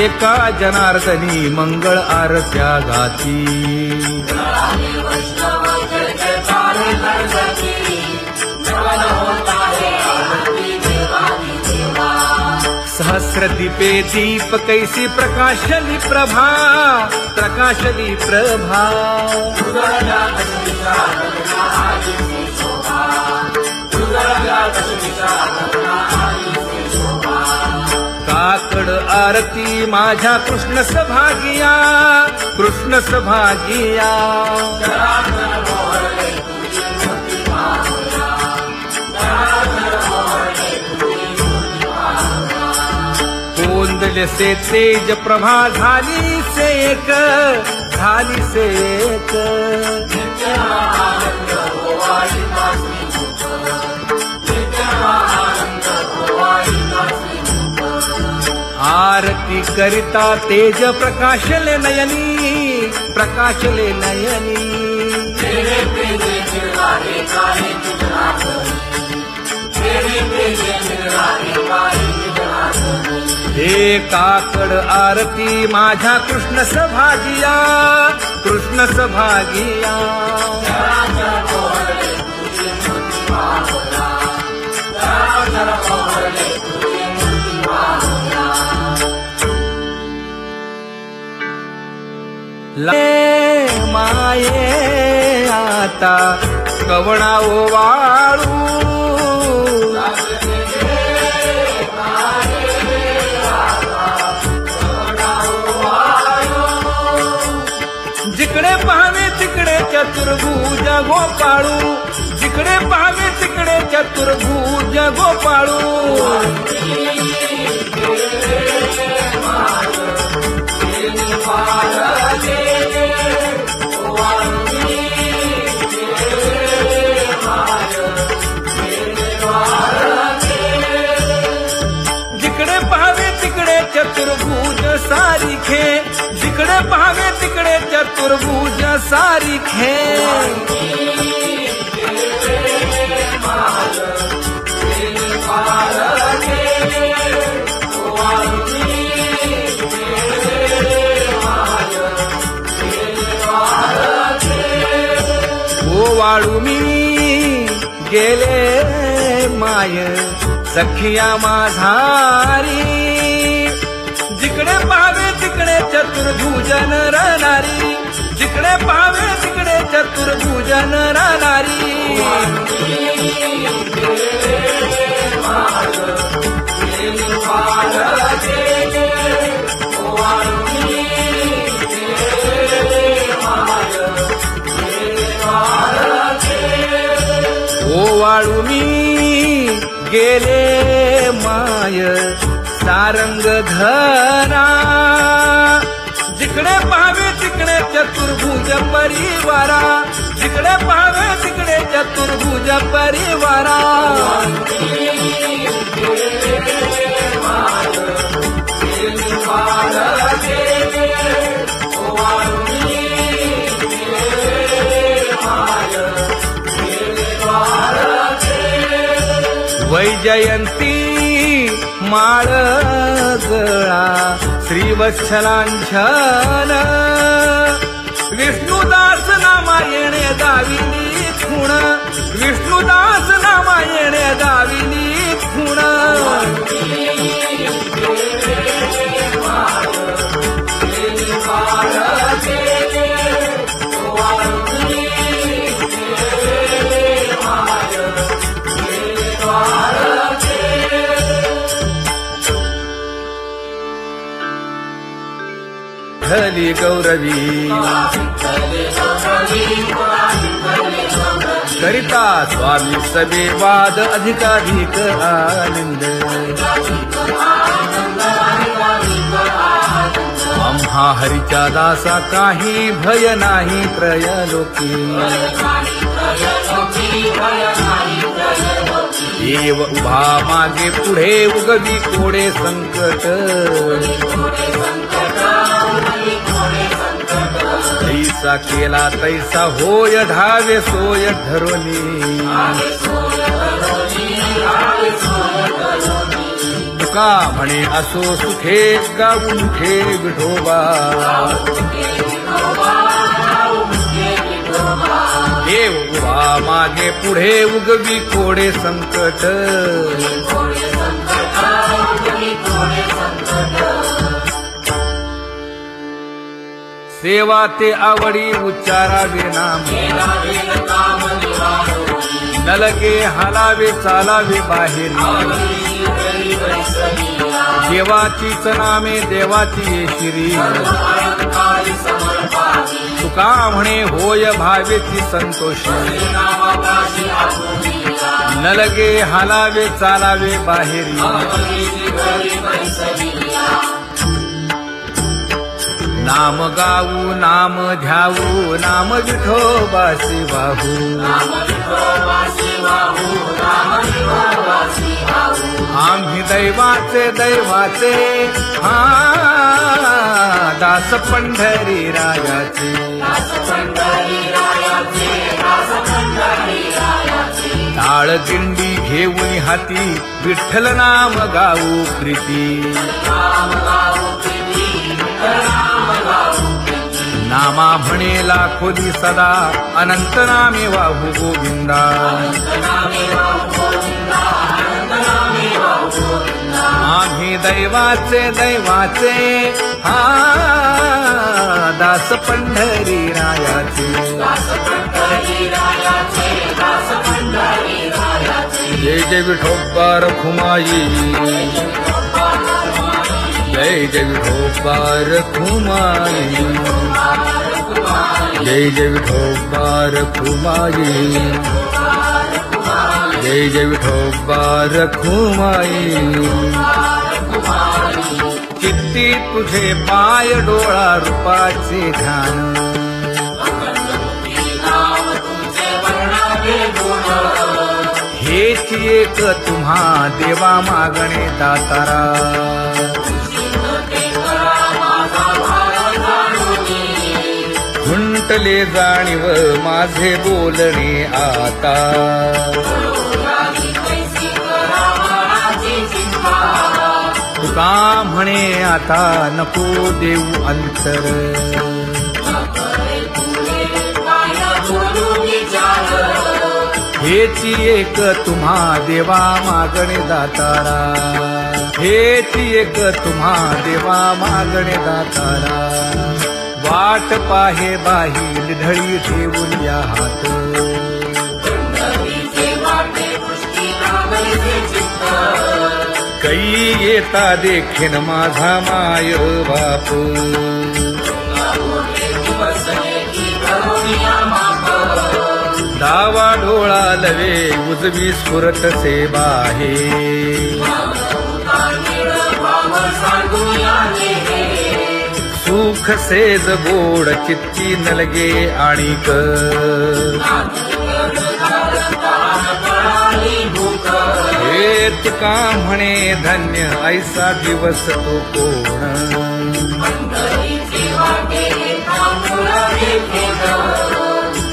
एका जनार्दनी मंगळ आरत्या गाती सहस्र दीपे दीप कैसी प्रकाशली प्रभा प्रकाशली प्रभा काकड आरती माझ्या कृष्ण सभागिया कृष्ण सभागिया गोंदल से तेज प्रभा झाली से एक झाली से एक आरती करिता तेज प्रकाशले नयनी प्रकाशले नयनी हे काकड आरती माझ्या कृष्ण सभागिया कृष्ण सभागिया माये आता कवणा ओवाळू जिकडे पाहावे तिकडे चतुर्भुज गोपाळू जिकडे पाहावे तिकडे चतुर्भुज गोपाळू जिकडे पाहावे तिकडे चतुर्भुज सारिखे जिकडे पाहावे तिकडे चतुर्भुज सारिखे ओवाळू मी गेले माय सखिया माझारी जिकडे पाहावे तिकडे चतुर्भुज नरनारी जिकडे पाहावे तिकडे चतुर्भुज नरनारी ओवाळू मी गेले माय सारंग धरा जिकडे पाहावे तिकडे चतुर्भुज परिवारा जिकडे पाहावे तिकडे चतुर्भुज परिवारा वैजयंती माळ गळा श्रीवत्सलांछन विष्णुदास नामायणे दाविनी खूण विष्णुदास नामायणे दाविनी खूण विठ्ठली गौरवी करिता स्वामी सबे वाद अधिकाधिक आनंद आम्हा हरीच्या दासा काही भय नाही त्रयलोकी देव उभा मागे पुढे उगवी कोडे संकट तैसा केला तैसा होय धावे सोय ठरवली तुका म्हणे असो सुखे गाऊ मुखे विठोबा देव उभा मागे पुढे उगवी कोडे संकट सेवा ते आवडी उच्चारावे नाम नलगे हालावे चालावे बाहेर देवाचीच नामे देवाची येशिरी तुका म्हणे होय भावेची संतोषी नलगे हालावे चालावे बाहेरी नाम गाऊ नाम ध्याऊ नाम विठोबासी वाहू आम्ही दैवाचे हा दास पंढरी रायाचे टाळ दिंडी घेऊन हाती विठ्ठल नाम गाऊ प्रीती नामा म्हणे लाखोली सदा अनंत नामे वाहू गोविंदा आम्ही दैवाचे हा दास पंढरी रायाचे जय जय विठोबा रखुमाई जय जय विठोबा रखुमाई जय जय विठोबा रखुमाई जय जय विठोबा रखुमाई चित्ती तुझे पाय डोळा रूपाचे ध्यान हेच एक तुम्हा देवा मागणे दातारा खुंटले जाणीव माझे बोलणे आता तुका म्हणे आता नको देऊ अंतर हेची एक तुम्हा देवा मागणे दातारा हेची एक तुम्हा देवा मागणे दातारा वाट पाहे बाही ढळी ठेवून या हात कै येता देखीन माझा माय बाप डावा डोळा लवे उजवी स्फुरत से बाहे सुख सेज गोड चित्ती नलगे आणिक हे तुका म्हणे धन्य ऐसा दिवस तो कोण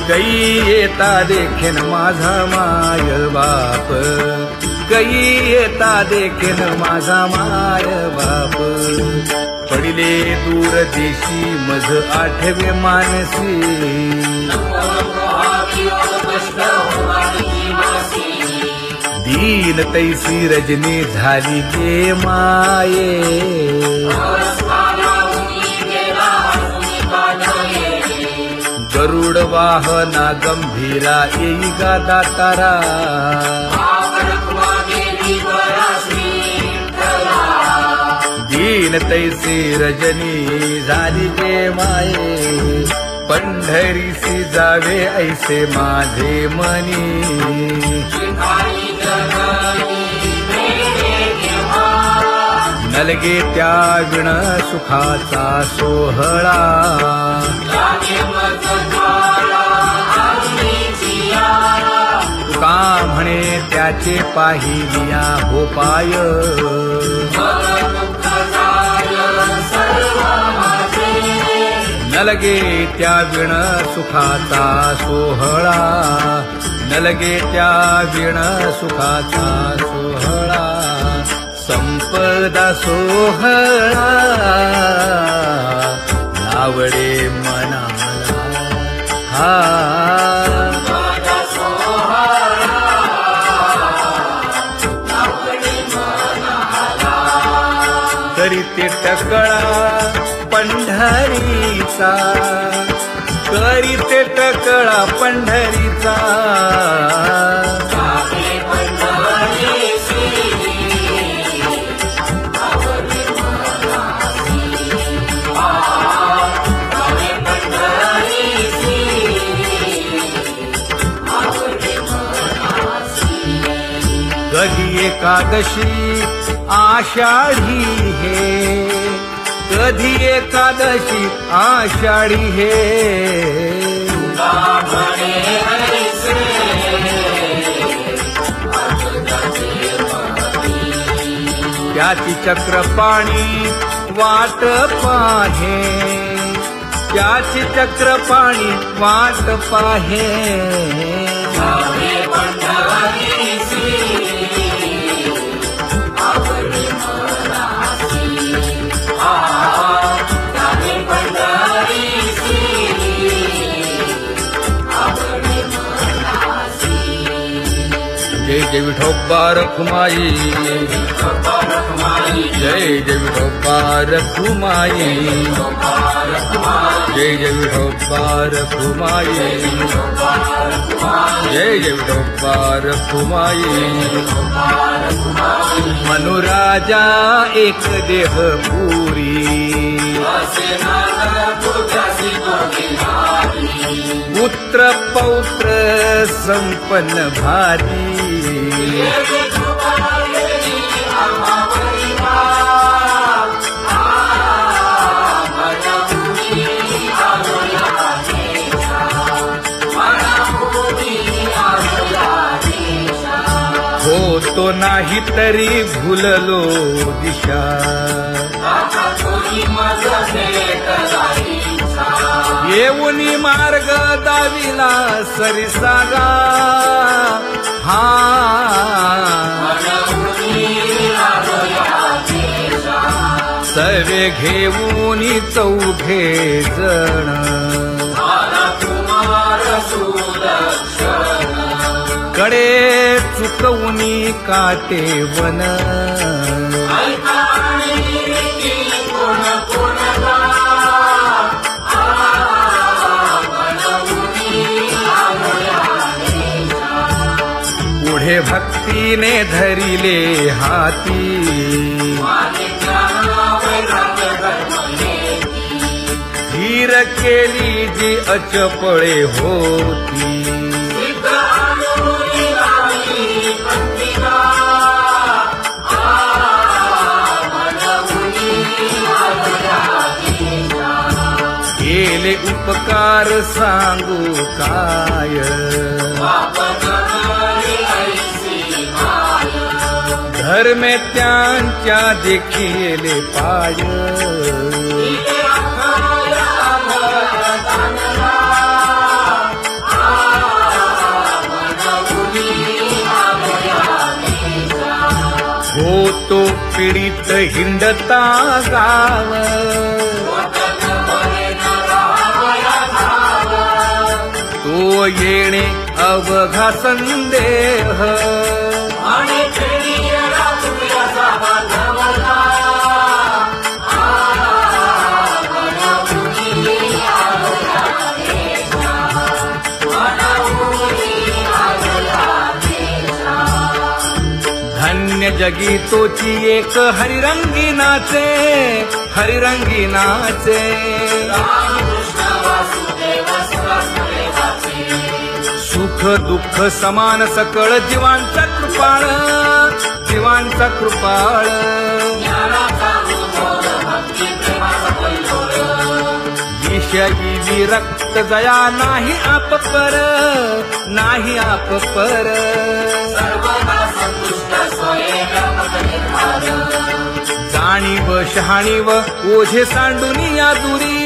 कै येता देखीन माझा माय बाप कै येता देखीन माझा माय बाप पडिले दूर देशी मज आठवे मानसी दीन तैसी रजनी झाली गे माये गरुड वाहना गंभीरा येई गा दातारा दीन तैसी रजनी झाली गे माये पंढरीसी जावे ऐसे माझे मनी नलगे त्या विण सुखाचा सोहळा तुका म्हणे त्याचे पाहिलिया हो पाय नलगे त्या विण सुखाचा सोहळा नलगे त्या विण सुखाचा सोहळा पदा सोहळा नावडे मनाला हा करीते टकळा पंढरीचा करीते टकळा पंढरीचा कधी एकादशी आषाढी हे कधी एकादशी आषाढी हे त्याची चक्रपाणी वाट पाहे त्याची चक्रपाणी वाट पाहे जय जय विठोबा रखुमाई जय जय विठोबा रखुमाई जय जय विठोबा रखुमाई जय जय विठोबा रखुमाई मनुराजा एक देह पुरी पुत्र पौत्र संपन्न भारी हो तो नाही तरी भुललो दिशा येऊनी मार्ग दाविला सरिसागा हा सर्वे घेऊनी चौघे जण कडे चुकवूनी काटे वन पुढे भक्तीने धरिले हाती धीर केली जी अचपळे होती केले उपकार सांगू काय धर्मे त्यांच्या देखिले पाय होतो पीडित हिंडता गाव तो येणे अवघा संदेह धन्य जगी तोची एक हरिरंगी नाचे हरिरंगी नाचे सुख दुःख समान सकळ जीवांचा कृपाळ जीवांचा कृपाळ विषयी विरक्त जया नाही आपपर नाही आपपर जाणीव शहाणीव ओझे सांडुनिया दूरी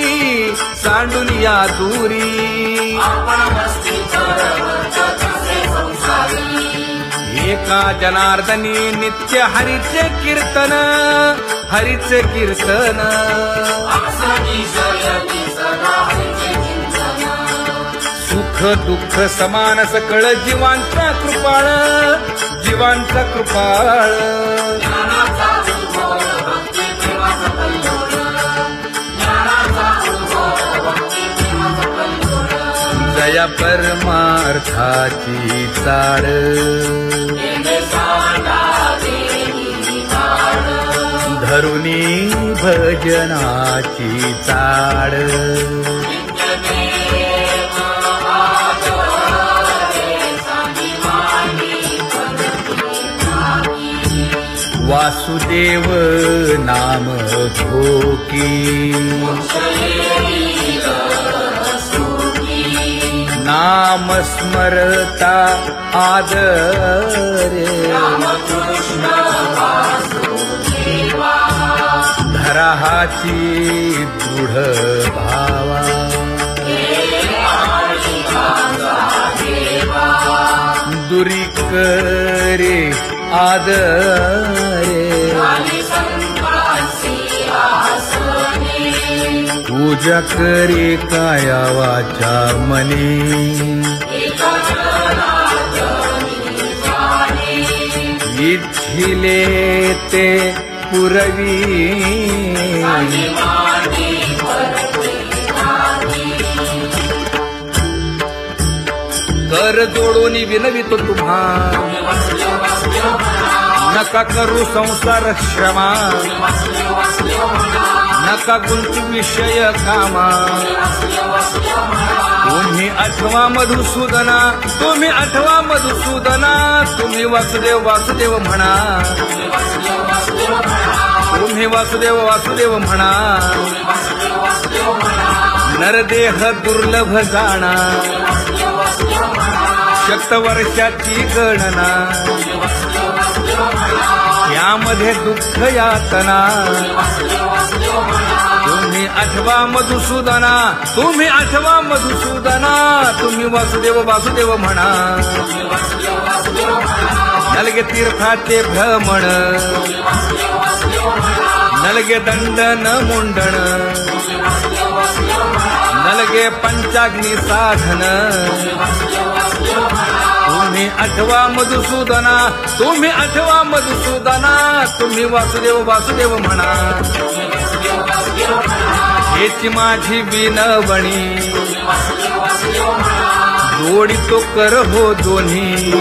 एका जनार्दनी नित्य हरीचे कीर्तन, हरीचे कीर्तन. सुख दुःख समान सकळ जीवांचा कृपाळ, जीवांचा कृपाळ. जया परमार्थाची चाळ, धरुनी भजनाची चाळ. वासुदेव नाम घोकी, नाम स्मरता आदरे. धराहाची दृढ भावा, दुरी करे आदरे. पूजा करे काया वाचा मने, इच्छिले ते पुरवी. कर जोडून विनवितो तुम्हा, नका करू संसार क्षमा. नका गुंतू विषय कामा. तुम्ही आठवा मधुसूदना, तुम्ही आठवा मधुसूदना. तुम्ही वासुदेव वासुदेव म्हणा, तुम्ही वासुदेव वासुदेव म्हणा. नरदेह दुर्लभ जाणा, शतवर्षाची गणना. यामध्ये दुःख यातना. तुम्ही आठवा मधुसूदना, तुम्ही आठवा मधुसूदना. तुम्ही वासुदेव वासुदेव म्हणा. नलगे तीर्थाचे भ्रमण, नलगे दंडन मुंडण. नलगे पंचाग्नी साधन. तुम्ही आठवा मधुसूदना, तुम्ही आठवा मधुसूदना. तुम्ही वासुदेव वासुदेव म्हणा. हेची माझी विनवणी, जोडितो कर हो दोन्ही.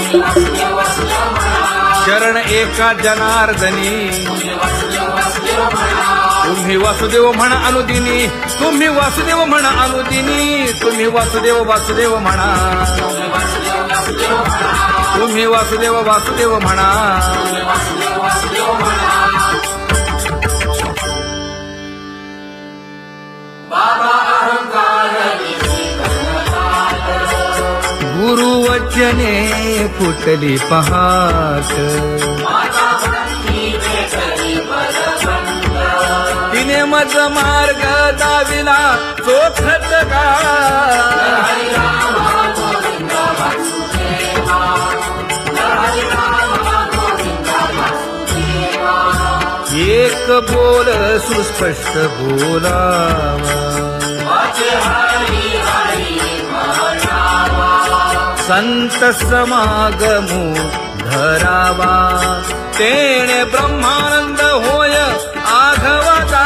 शरण एका जनार्दनी. तुम्ही वासुदेव म्हणा अनुदिनी, तुम्ही वासुदेव म्हणा अनुदिनी. तुम्ही वासुदेव वासुदेव म्हणा, तुम्ही वासुदेव वासुदेव म्हणा. गुरुवचने फुटली पहाट, तिने मज मार्ग दाविला चोखत का. एक बोल सुस्पष्ट बोलावा, संत समागमू धरावा. तेणे ब्रह्मानंद होय आघवता.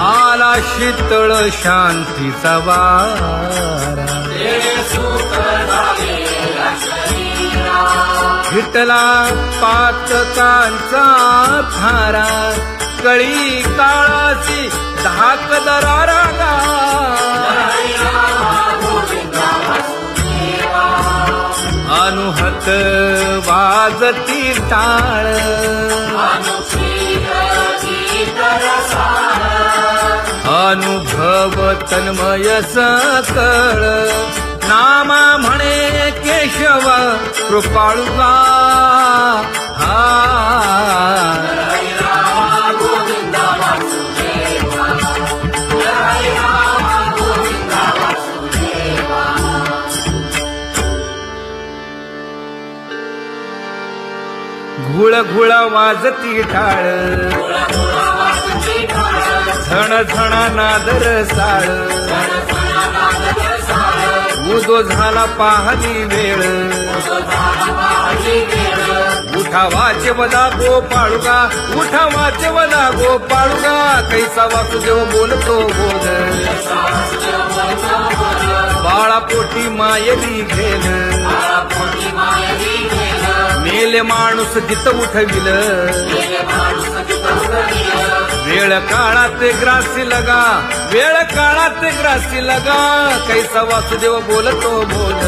आला शीतळ शांतीचा वारा. हिटला पातकांचा थारा. कळी काळाची धाक दरारा. अनुहत वाजती टाळ. अनुभव तन्मय सकळ. नामा म्हणे केशव कृपाळुगा. हा घुळ घुळ वाजती टाळ झण झण नादर साळ उदो झाला पाहली वेळ उठा वाचे वदा गोपाळुगा उठा वाचे वदा गोपाळुगा कैसा वासुदेव बोलतो बोल बाळा पोटी मायली घेल मेले माणूस जित उठविल वेळ काळात ग्रासी लगा वेळ काळात ग्रासी लगा कैसा वासुदेव बोलतो बोल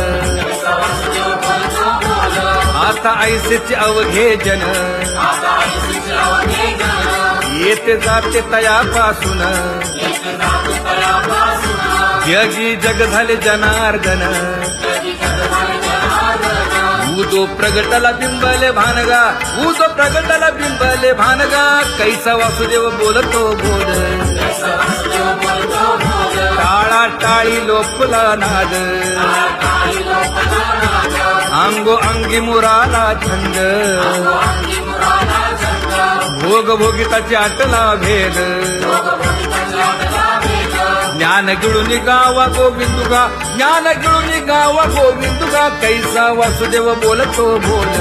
आता ऐसेचे अवघे जन येते जाते तयापासून जगी जग झाले जनार्दन उदो प्रगटला बिंबले भानगा उदो प्रगटला बिंबले भानगा कैसा वासुदेव बोलतो बोल टाळा टाळी लोपला नाद अंगो अंगी मुराला छंद भोग भोगिताची आटला भेद ज्ञान गिळून गावा गोविंदुगा ज्ञान गिळून गावा गोविंदुगा कैसा वासुदेव बोलतो बोल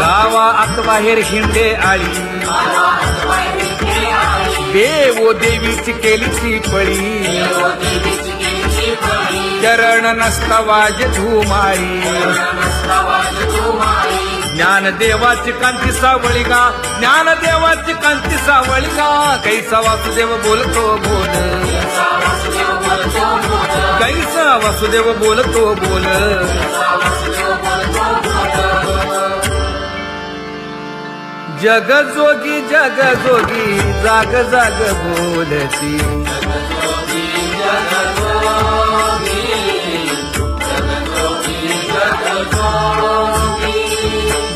गावा आत बाहेर हिंडे आळी देवो देवीची केलीची पळी चरण नसता वाज धुमाळी ज्ञान देवाची कांती सावळी गा ज्ञान देवाची कांती सावळी गा कैसा वासुदेव बोलतो बोल कैसा वासुदेव बोलतो बोल जग जोगी जाग जाग बोलती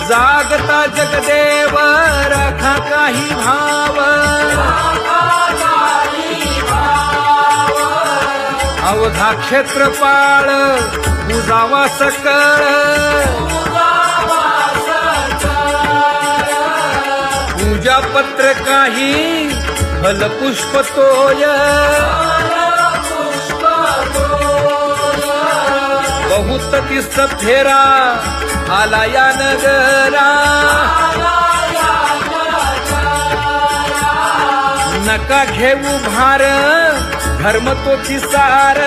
जागता जगदेव राखा काही भाव अवघा क्षेत्रपाळ पूजावा सकळ पूजा पत्र काही फलपुष्प तोय बहुत तीस फेरा आला या नगरा नका घेऊ भार धर्म तोची सार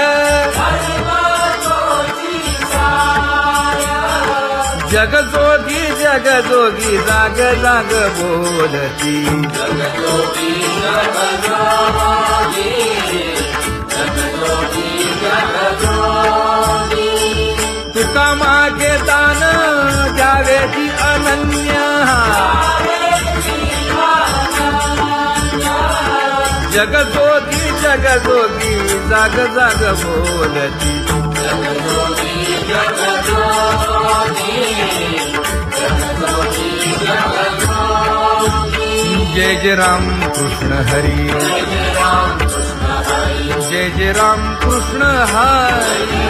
जगजोगी जाग जाग बोलती तुका मागे दान द्यावेची अनन्य जगजोगी जाग जाग बोलती जय जय राम कृष्ण हरी जय जय राम कृष्ण हरी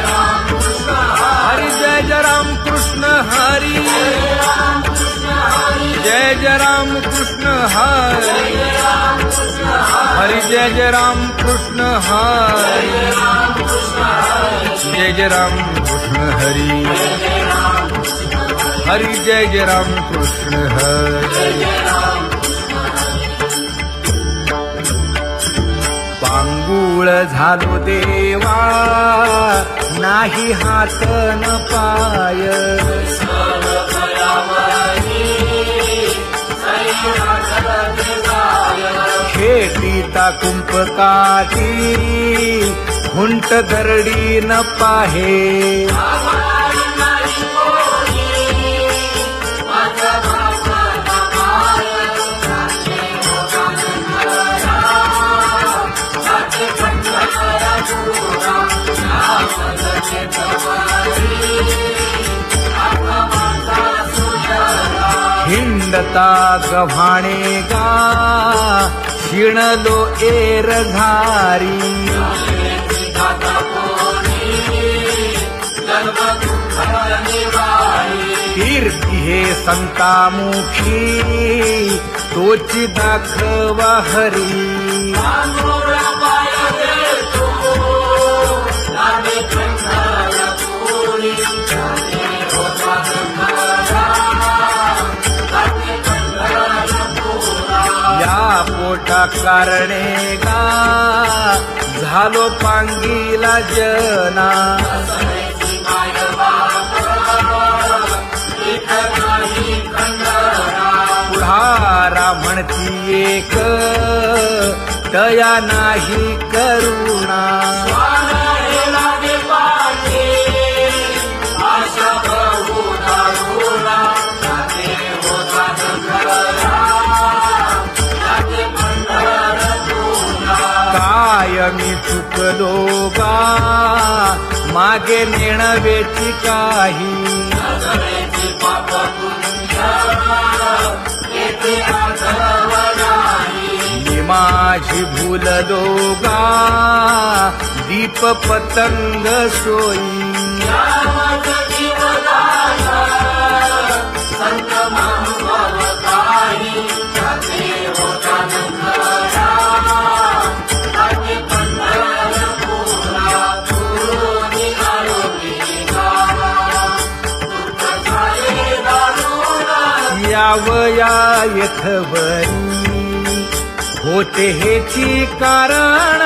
हरि जय जय राम कृष्ण हरी जय जय राम कृष्ण हरी हरि जय जय राम कृष्ण हरी जय जय राम कृष्ण हरी हरि जय जय राम कृष्ण हरी पांगुळ झालो देवा नाही हात न पाय खेटीता कुंपकाठी हुंट दरडी न पाहे हिंडता गव्हाणे गा शिणलो एर घारी ही कीर्ती हे संतामुखी तोची दाखवा हरी या पोटा कारणे गा झालो पांगीला जना पुढारा म्हणती एक तया नाही करुणा काय मी चुकलो गा मागे नेणवेची काही मी माझी भूललो गा दीप पतंग सोयी यावया यथवरी होते हेची कारण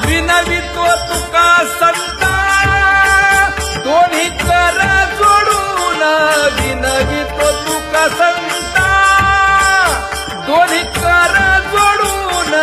विनवितो तुका संता दोन्ही कर जोडून विनवितो तुका संता दोन्ही कर जोडून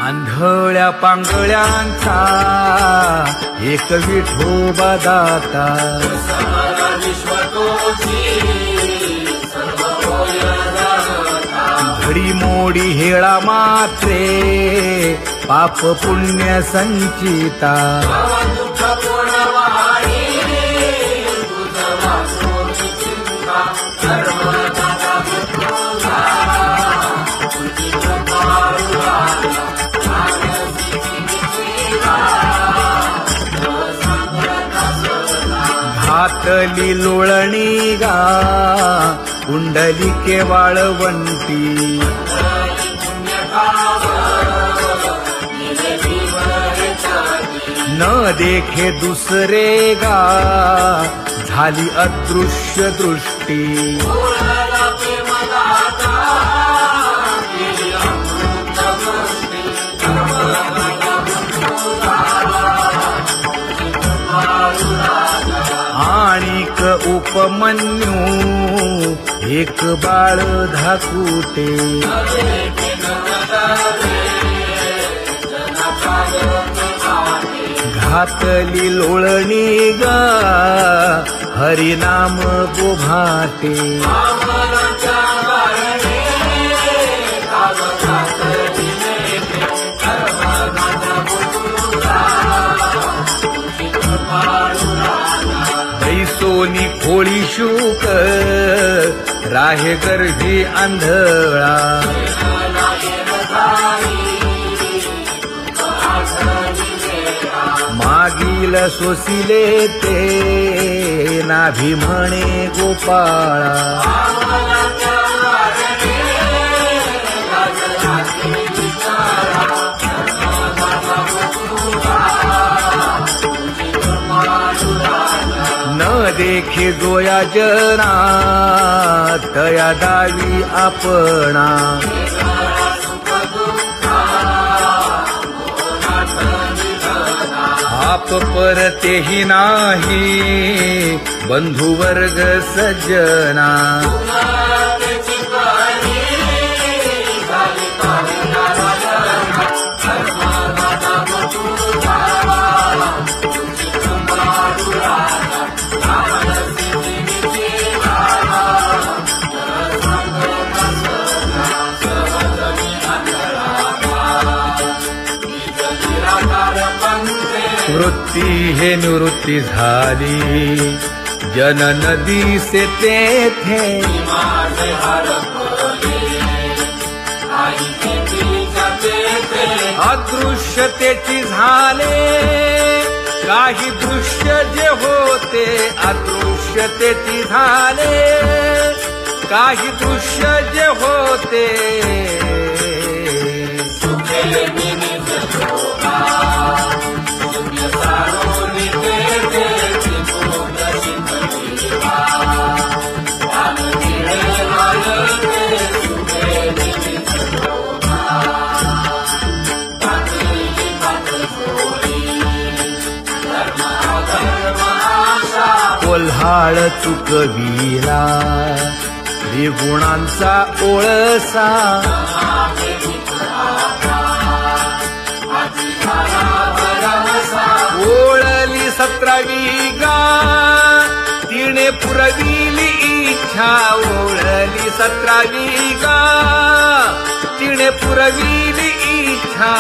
आंधळ्या पांगळ्यांचा एक विठोबा दाता घडी मोडी हेळा मात्रे पाप पुण्य संचिता घातली लोळणी गा कुंडलिके वाळवंटी न देखे दुसरे गा झाली अदृश्य दृष्टी आणिक उपमन्यू एक बाळ धाकुटे घातली लोळणी गा हरिनाम बोभाटे सोनी खोळी शूक राहे गर्भी आंधळा मागील सोसिले ते नाभी म्हणे गोपाळा न देखे जोया जना तया दावी आपणा आप परतेही नाही बंधुवर्ग सज्जना वृत्ती हे निवृत्ती झाली, जन नदी से तेथे अदृश्यतेची झाले, काही दृश्य जे होते अदृश्यतेची झाले, काही दृश्य जे होते कोल्हाळ चुकविला त्रिगुणांचा ओळसा, ओळली 17वी गा तिने पुरविली इच्छा, ओळली 17वी गा तिने पुरविली इच्छा,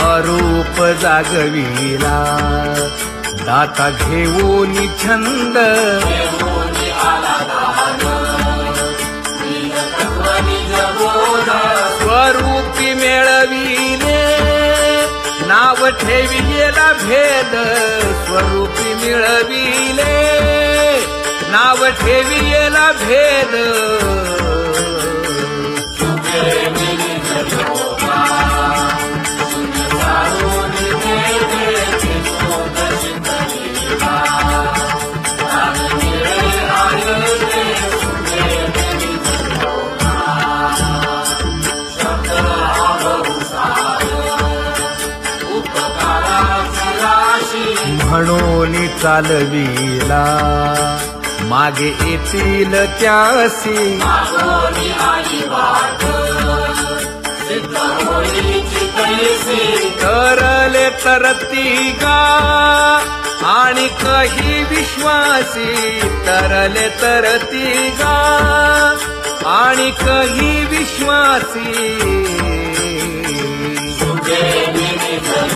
अरूप जागविला दाता घेऊन छंद, स्वरूपी मेळविले नाव ठेविलेला भेद, स्वरूपी मिळविले नाव ठेविलेला भेद, म्हणून चालविला मागे येतील त्यासी, तरले तरती गा आणि काही विश्वासी, तरले तरती गा आणि काही विश्वासी.